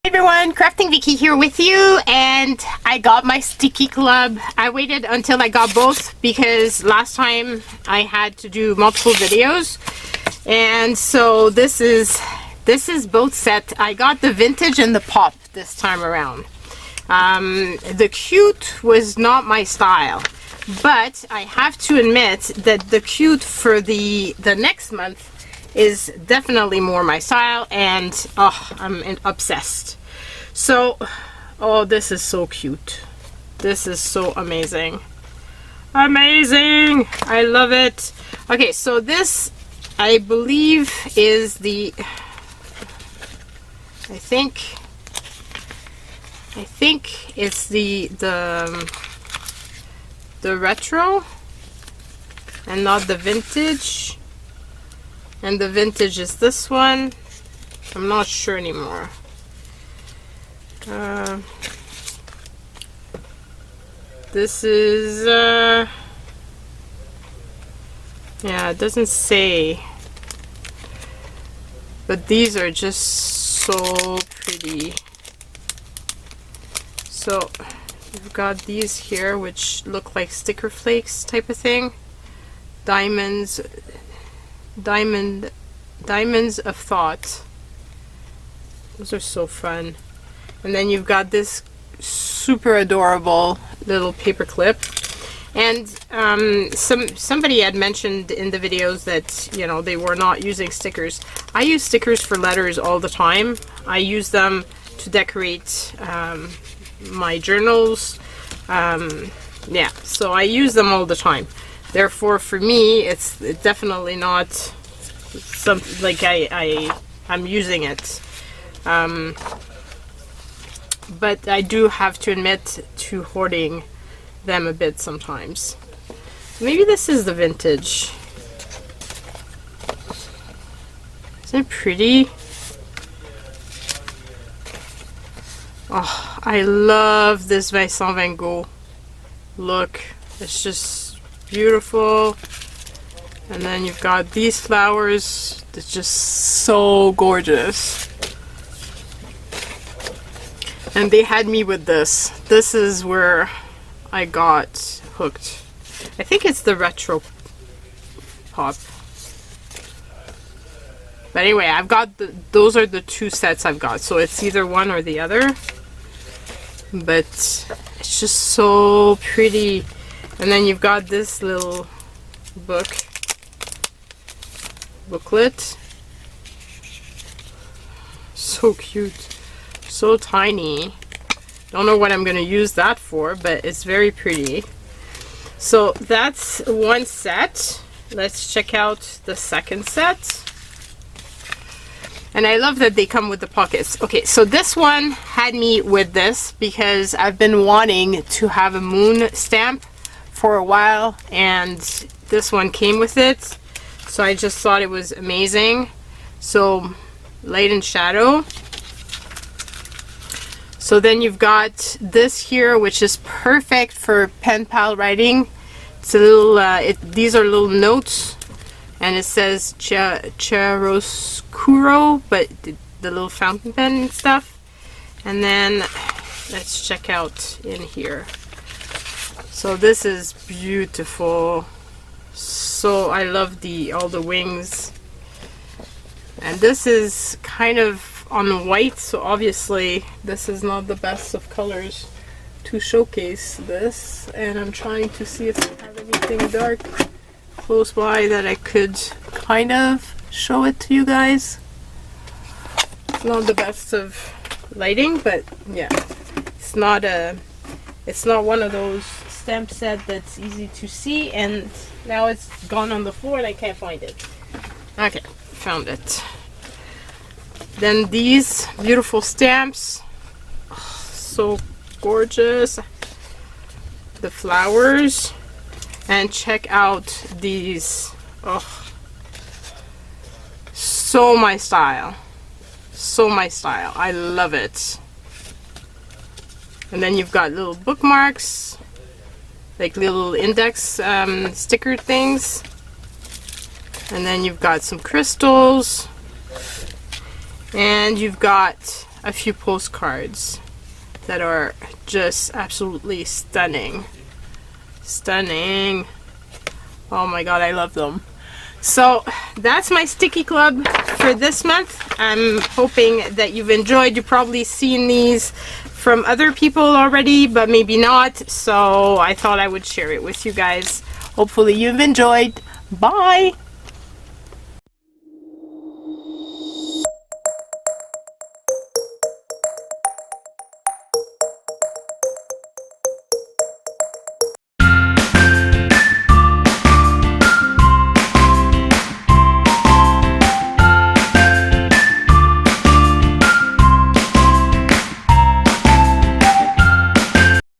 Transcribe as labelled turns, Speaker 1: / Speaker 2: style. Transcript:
Speaker 1: Everyone, Crafting Vicky here with you, and I got my Stickii club. I waited until I got both because last time I had to do multiple videos, and so this is both set. I got the vintage and the pop this time around. The cute was not my style, but I have to admit that the cute for the next month is definitely more my style, and oh, I'm obsessed. So, oh, this is so cute. This is so amazing. Amazing! I love it. Okay, so this, I believe, is the, I think it's the retro and not the vintage. And the vintage is this one. I'm not sure anymore. This is yeah, it doesn't say, but these are just so pretty. So we've got these here which look like sticker flakes type of thing. Diamonds of thought. Those are so fun. And then you've got this super adorable little paper clip. And somebody had mentioned in the videos that, you know, they were not using stickers. I use stickers for letters all the time. I use them to decorate my journals. Yeah, so I use them all the time. Therefore, for me, it's definitely not something like I'm using it. But I do have to admit to hoarding them a bit sometimes. Maybe this is the vintage. Isn't it pretty? Oh, I love this Vincent van Gogh look. It's just beautiful. And then you've got these flowers. It's just so gorgeous. And they had me with this. This is where I got hooked. I think it's the retro pop. But anyway, I've got those are the two sets I've got. So it's either one or the other. But it's just so pretty. And then you've got this little booklet. So cute. So tiny. Don't know what I'm going to use that for, but it's very pretty. So that's one set. Let's check out the second set. And I love that they come with the pockets. Okay, so this one had me with this because I've been wanting to have a moon stamp for a while, and this one came with it. So I just thought it was amazing. So light and shadow. So then you've got this here, which is perfect for pen pal writing. It's a little, these are little notes, and it says chiaroscuro, but the little fountain pen and stuff. And then let's check out in here. So this is beautiful. So I love all the wings. And this is kind of on white, so obviously this is not the best of colors to showcase this. And I'm trying to see if I have anything dark close by that I could kind of show it to you guys. It's not the best of lighting, but yeah, it's not one of those stamp set that's easy to see, and now it's gone on the floor and I can't find it. Okay, found it. Then these beautiful stamps, oh, so gorgeous. The flowers, and check out these. Oh, so my style. So my style. I love it. And then you've got little bookmarks, like little index sticker things. And then you've got some crystals. And you've got a few postcards that are just absolutely stunning. Stunning. Oh my god, I love them. So that's my Stickii Club for this month. I'm hoping that you've enjoyed. You've probably seen these from other people already, but maybe not. So I thought I would share it with you guys. Hopefully you've enjoyed. Bye!